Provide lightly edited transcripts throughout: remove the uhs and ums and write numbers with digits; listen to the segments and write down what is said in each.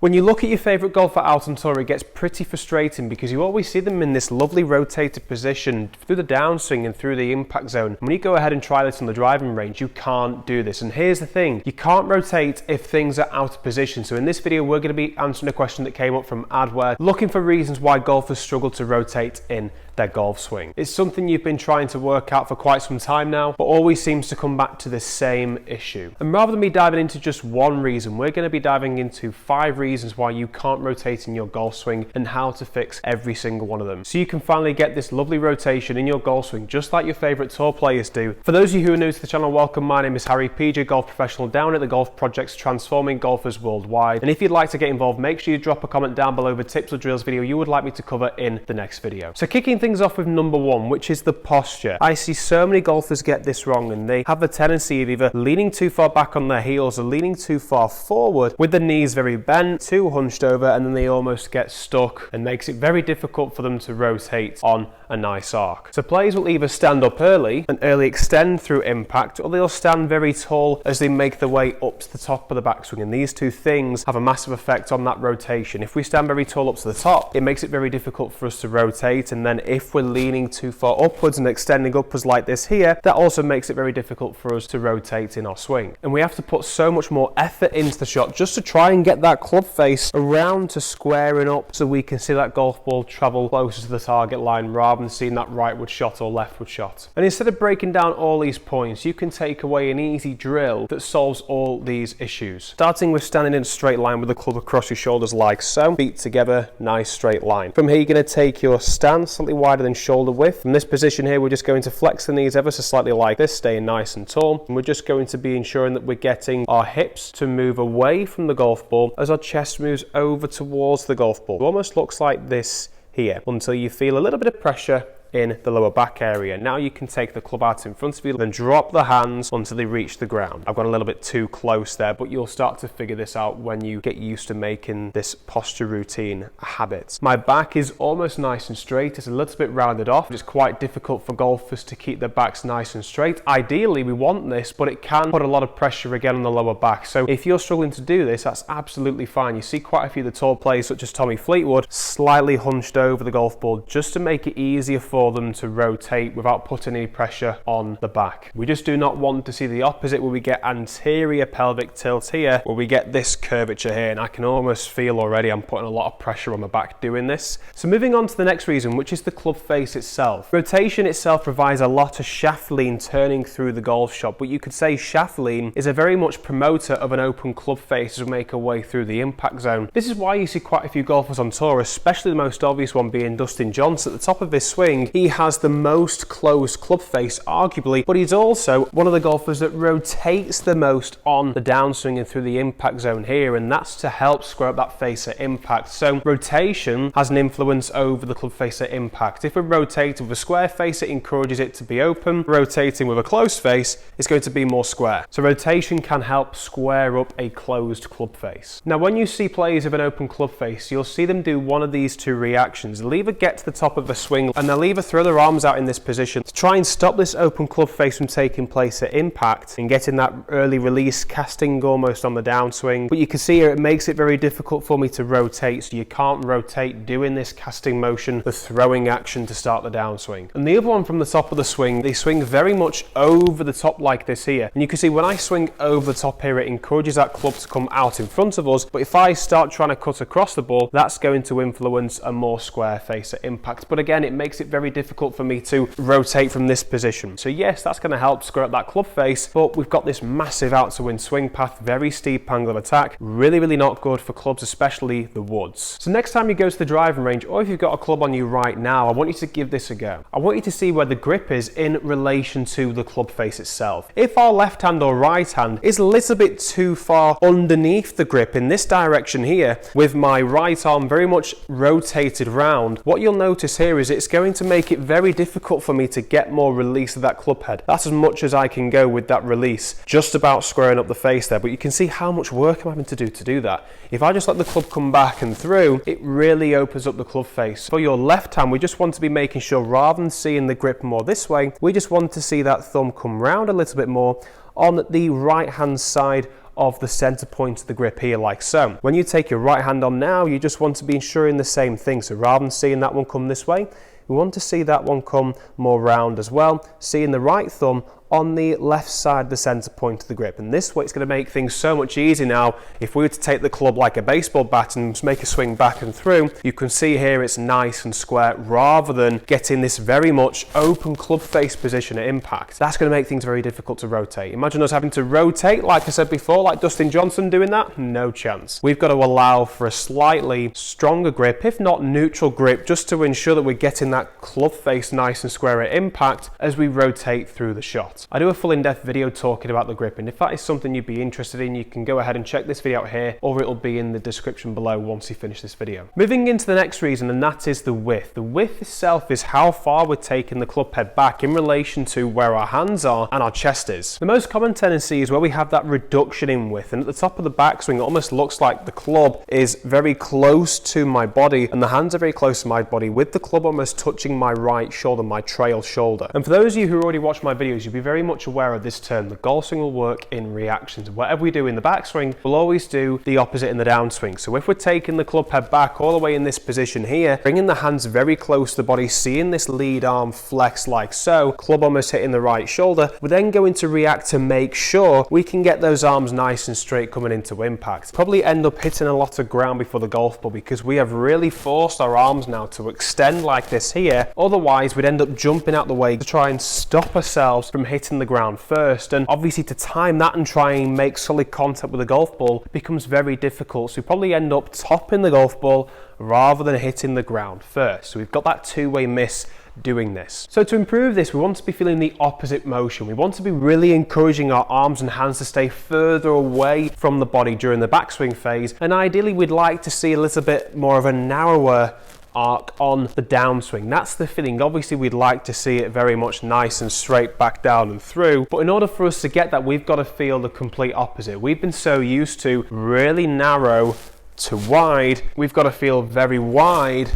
When you look at your favourite golfer out on tour, it gets pretty frustrating because you always see them in this lovely rotated position through the downswing and through the impact zone. When you go ahead and try this on the driving range, you can't do this. And here's the thing, you can't rotate if things are out of position. So in this video, we're going to be answering a question that came up from Adware, looking for reasons why golfers struggle to rotate in their golf swing. It's something you've been trying to work out for quite some time now, but always seems to come back to the same issue. And rather than me diving into just one reason, we're going to be diving into 5 reasons why you can't rotate in your golf swing and how to fix every single one of them. So you can finally get this lovely rotation in your golf swing, just like your favorite tour players do. For those of you who are new to the channel, welcome. My name is Harry, PJ Golf Professional down at the Golf Projects, transforming golfers worldwide. And if you'd like to get involved, make sure you drop a comment down below with tips or drills video you would like me to cover in the next video. So kicking things off with number 1, which is the posture. I see so many golfers get this wrong, and they have a tendency of either leaning too far back on their heels or leaning too far forward with the knees very bent, too hunched over, and then they almost get stuck and makes it very difficult for them to rotate on a nice arc. So players will either stand up early and early extend through impact, or they'll stand very tall as they make their way up to the top of the backswing, and these two things have a massive effect on that rotation. If we stand very tall up to the top, it makes it very difficult for us to rotate, and then if we're leaning too far upwards and extending upwards like this here, that also makes it very difficult for us to rotate in our swing. And we have to put so much more effort into the shot just to try and get that club face around to squaring up so we can see that golf ball travel closer to the target line rather than seeing that rightward shot or leftward shot. And instead of breaking down all these points, you can take away an easy drill that solves all these issues. Starting with standing in a straight line with the club across your shoulders like so, feet together, nice straight line. From here, you're going to take your stance slightly wider than shoulder width. From this position here, we're just going to flex the knees ever so slightly like this, staying nice and tall. And we're just going to be ensuring that we're getting our hips to move away from the golf ball as our chest moves over towards the golf ball. It almost looks like this here until you feel a little bit of pressure in the lower back area. Now you can take the club out in front of you, then drop the hands until they reach the ground. I've got a little bit too close there, but you'll start to figure this out when you get used to making this posture routine a habit. My back is almost nice and straight. It's a little bit rounded off. It's quite difficult for golfers to keep their backs nice and straight. Ideally, we want this, but it can put a lot of pressure again on the lower back. So if you're struggling to do this, that's absolutely fine. You see quite a few of the tall players, such as Tommy Fleetwood, slightly hunched over the golf ball just to make it easier for them to rotate without putting any pressure on the back. We just do not want to see the opposite, where we get anterior pelvic tilt here, where we get this curvature here, and I can almost feel already I'm putting a lot of pressure on my back doing this. So moving on to the next reason, which is the club face itself. Rotation itself provides a lot of shaft lean turning through the golf shot, but you could say shaft lean is a very much promoter of an open club face as we make our way through the impact zone. This is why you see quite a few golfers on tour, especially the most obvious one being Dustin Johnson. At the top of his swing, he has the most closed club face, arguably, but he's also one of the golfers that rotates the most on the downswing and through the impact zone here, and that's to help square up that face at impact. So rotation has an influence over the club face at impact. If we're rotating with a square face, it encourages it to be open. Rotating with a closed face, it's going to be more square. So rotation can help square up a closed club face. Now, when you see players with an open club face, you'll see them do one of these two reactions. They'll either get to the top of the swing and they'll either throw their arms out in this position to try and stop this open club face from taking place at impact and getting that early release, casting almost on the downswing. But you can see here it makes it very difficult for me to rotate, so you can't rotate doing this casting motion, the throwing action to start the downswing. And the other one from the top of the swing, they swing very much over the top like this here. And you can see when I swing over the top here, it encourages that club to come out in front of us. But if I start trying to cut across the ball, that's going to influence a more square face at impact. But again, it makes it very difficult for me to rotate from this position. So yes, that's going to help square up that club face, but we've got this massive out to wind swing path, very steep angle of attack, really not good for clubs, especially the woods. So next time you go to the driving range, or if you've got a club on you right now, I want you to give this a go. I want you to see where the grip is in relation to the club face itself. If our left hand or right hand is a little bit too far underneath the grip in this direction here, with my right arm very much rotated round, what you'll notice here is it's going to make it very difficult for me to get more release of that club head. That's as much as I can go with that release, just about squaring up the face there. But you can see how much work I'm having to do that. If I just let the club come back and through, it really opens up the club face. For your left hand, we just want to be making sure, rather than seeing the grip more this way, we just want to see that thumb come round a little bit more on the right hand side of the center point of the grip here, like so. When you take your right hand on now, you just want to be ensuring the same thing. So rather than seeing that one come this way, we want to see that one come more round as well, seeing the right thumb on the left side of the center point of the grip. And this way it's going to make things so much easier now. If we were to take the club like a baseball bat and just make a swing back and through, you can see here it's nice and square rather than getting this very much open club face position at impact. That's going to make things very difficult to rotate. Imagine us having to rotate, like I said before, like Dustin Johnson doing that. No chance. We've got to allow for a slightly stronger grip, if not neutral grip, just to ensure that we're getting that club face nice and square at impact as we rotate through the shot. I do a full in-depth video talking about the grip, and if that is something you'd be interested in, you can go ahead and check this video out here, or it'll be in the description below once you finish this video. Moving into the next reason, and that is the width. The width itself is how far we're taking the club head back in relation to where our hands are and our chest is. The most common tendency is where we have that reduction in width, and at the top of the backswing it almost looks like the club is very close to my body and the hands are very close to my body, with the club almost touching my right shoulder, my trail shoulder. And for those of you who already watch my videos, you'll be very much aware of this term. The golf swing will work in reactions. Whatever we do in the backswing, we'll always do the opposite in the downswing. So if we're taking the club head back all the way in this position here, bringing the hands very close to the body, seeing this lead arm flex like so, club almost hitting the right shoulder, we're then going to react to make sure we can get those arms nice and straight coming into impact. Probably end up hitting a lot of ground before the golf ball because we have really forced our arms now to extend like this here. Otherwise, we'd end up jumping out the way to try and stop ourselves from hitting the ground first, and obviously to time that and try and make solid contact with the golf ball becomes very difficult, so we probably end up topping the golf ball rather than hitting the ground first. So we've got that two-way miss doing this. So to improve this, we want to be feeling the opposite motion. We want to be really encouraging our arms and hands to stay further away from the body during the backswing phase, and ideally we'd like to see a little bit more of a narrower arc on the downswing. That's the feeling. Obviously we'd like to see it very much nice and straight back down and through, but in order for us to get that, we've got to feel the complete opposite. We've been so used to really narrow to wide, we've got to feel very wide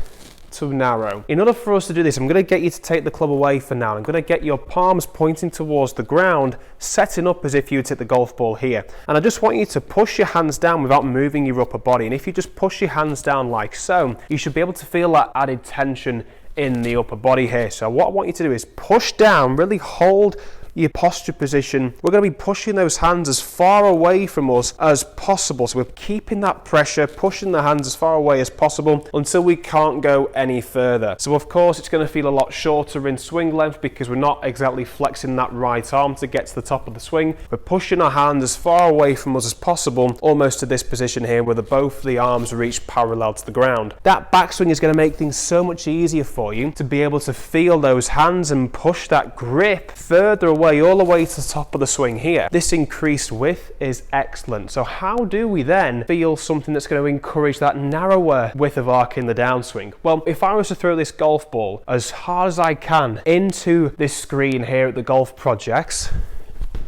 to narrow. In order for us to do this, I'm going to get you to take the club away for now. I'm going to get your palms pointing towards the ground, setting up as if you would hit the golf ball here. And I just want you to push your hands down without moving your upper body. And if you just push your hands down like so, you should be able to feel that added tension in the upper body here. So what I want you to do is push down, really hold your posture position. We're going to be pushing those hands as far away from us as possible. So we're keeping that pressure, pushing the hands as far away as possible until we can't go any further. So of course it's going to feel a lot shorter in swing length because we're not exactly flexing that right arm to get to the top of the swing. We're pushing our hands as far away from us as possible, almost to this position here where both the arms reach parallel to the ground. That backswing is going to make things so much easier for you to be able to feel those hands and push that grip further away, all the way to the top of the swing here. This increased width is excellent. So how do we then feel something that's going to encourage that narrower width of arc in the downswing? Well, if I was to throw this golf ball as hard as I can into this screen here at the Golf Projects,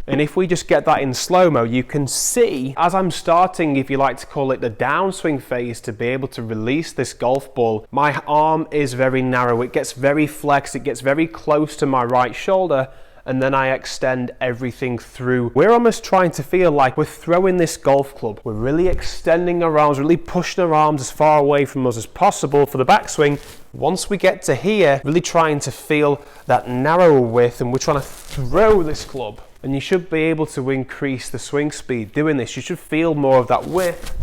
and if we just get that in slow-mo, you can see as I'm starting, if you like to call it the downswing phase, to be able to release this golf ball, my arm is very narrow. It gets very flexed. It gets very close to my right shoulder, and then I extend everything through. We're almost trying to feel like we're throwing this golf club. We're really extending our arms, really pushing our arms as far away from us as possible for the backswing. Once we get to here, really trying to feel that narrower width, and we're trying to throw this club. And you should be able to increase the swing speed doing this. You should feel more of that width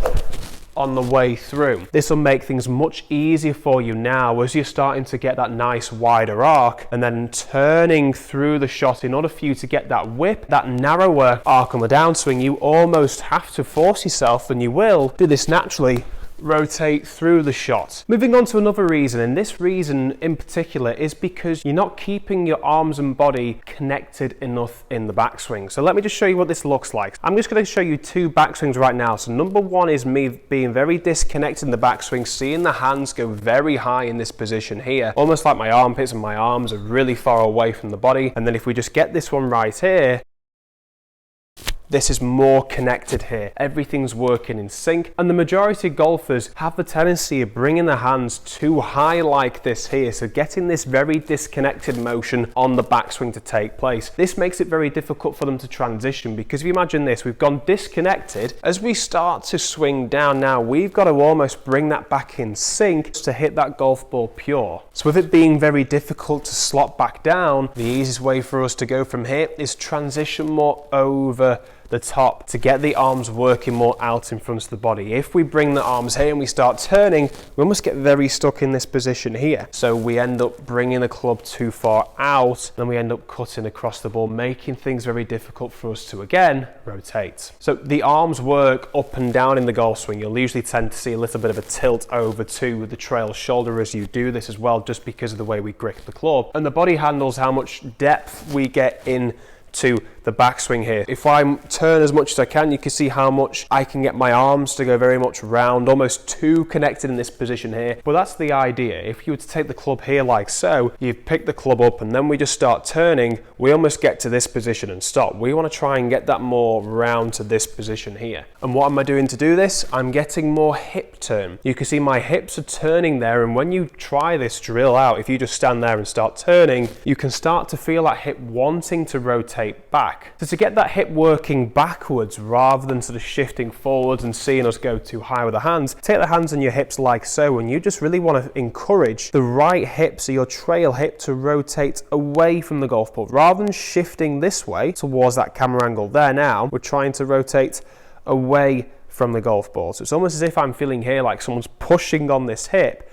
on the way through. This will make things much easier for you now as you're starting to get that nice wider arc and then turning through the shot. In order for you to get that whip, that narrower arc on the downswing, you almost have to force yourself, and you will do this naturally, rotate through the shot. Moving on to another reason, and this reason in particular is because you're not keeping your arms and body connected enough in the backswing. So let me just show you what this looks like. I'm just going to show you two backswings right now. So number one is me being very disconnected in the backswing, seeing the hands go very high in this position here, almost like my armpits and my arms are really far away from the body. And then if we just get this one right here, this is more connected here. Everything's working in sync, and the majority of golfers have the tendency of bringing their hands too high like this here, so getting this very disconnected motion on the backswing to take place. This makes it very difficult for them to transition, because if you imagine this, we've gone disconnected. As we start to swing down now, we've got to almost bring that back in sync to hit that golf ball pure. So with it being very difficult to slot back down, the easiest way for us to go from here is transition more over the top to get the arms working more out in front of the body. If we bring the arms here and we start turning, we almost get very stuck in this position here. So we end up bringing the club too far out, and we end up cutting across the ball, making things very difficult for us to, again, rotate. So the arms work up and down in the golf swing. You'll usually tend to see a little bit of a tilt over to the trail shoulder as you do this as well, just because of the way we grip the club. And the body handles how much depth we get in to the backswing here. If I turn as much as I can, you can see how much I can get my arms to go very much round, almost too connected in this position here. But that's the idea. If you were to take the club here like so, you pick the club up and then we just start turning, we almost get to this position and stop. We want to try and get that more round to this position here. And what am I doing to do this? I'm getting more hip turn. You can see my hips are turning there, and when you try this drill out, if you just stand there and start turning, you can start to feel that hip wanting to rotate back. So to get that hip working backwards rather than sort of shifting forwards and seeing us go too high with the hands, take the hands on your hips like so, and you just really want to encourage the right hip, so your trail hip, to rotate away from the golf ball. Rather than shifting this way towards that camera angle there now, we're trying to rotate away from the golf ball. So it's almost as if I'm feeling here like someone's pushing on this hip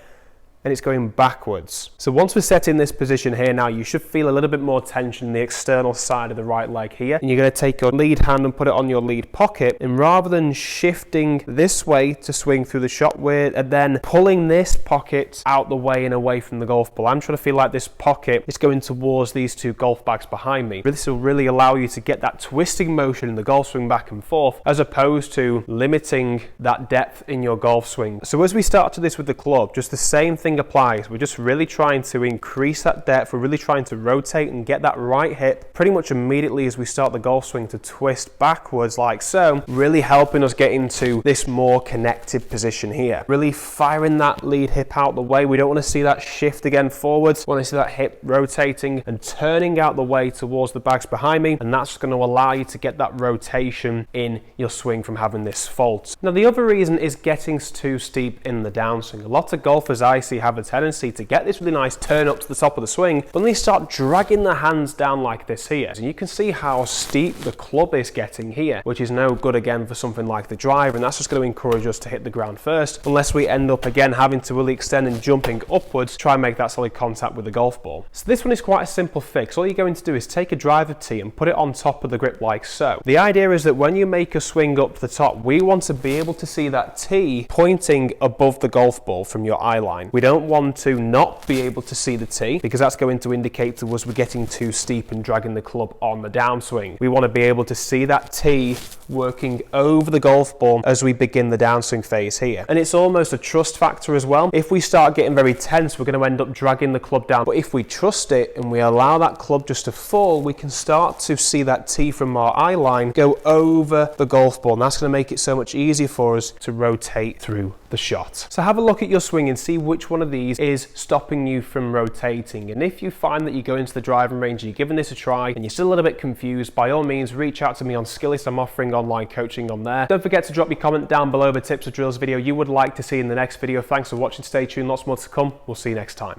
and it's going backwards. So once we're set in this position here now, you should feel a little bit more tension in the external side of the right leg here. And you're going to take your lead hand and put it on your lead pocket. And rather than shifting this way to swing through the shot, we're then pulling this pocket out the way and away from the golf ball. I'm trying to feel like this pocket is going towards these two golf bags behind me. This will really allow you to get that twisting motion in the golf swing back and forth, as opposed to limiting that depth in your golf swing. So as we start to this with the club, just the same thing applies. We're just really trying to increase that depth. We're really trying to rotate and get that right hip pretty much immediately as we start the golf swing to twist backwards like so, really helping us get into this more connected position here. Really firing that lead hip out the way. We don't want to see that shift again forwards. We want to see that hip rotating and turning out the way towards the bags behind me, and that's going to allow you to get that rotation in your swing from having this fault. Now the other reason is getting too steep in the downswing. A lot of golfers I see have a tendency to get this really nice turn up to the top of the swing, but then they start dragging their hands down like this here. And you can see how steep the club is getting here, which is no good again for something like the driver, and that's just going to encourage us to hit the ground first, unless we end up again having to really extend and jumping upwards to try and make that solid contact with the golf ball. So this one is quite a simple fix. All you're going to do is take a driver tee and put it on top of the grip like so. The idea is that when you make a swing up the top, we want to be able to see that tee pointing above the golf ball from your eye line. We don't want to not be able to see the tee, because that's going to indicate to us we're getting too steep and dragging the club on the downswing. We want to be able to see that tee working over the golf ball as we begin the downswing phase here. And it's almost a trust factor as well. If we start getting very tense, we're going to end up dragging the club down. But if we trust it and we allow that club just to fall, we can start to see that tee from our eye line go over the golf ball. And that's going to make it so much easier for us to rotate through the shot. So have a look at your swing and see which one of these is stopping you from rotating. And if you find that you go into the driving range and you're giving this a try and you're still a little bit confused, by all means reach out to me on Skillest. I'm offering online coaching on there. Don't forget to drop your comment down below the tips or drills video you would like to see in the next video. Thanks for watching. Stay tuned, lots more to come. We'll see you next time.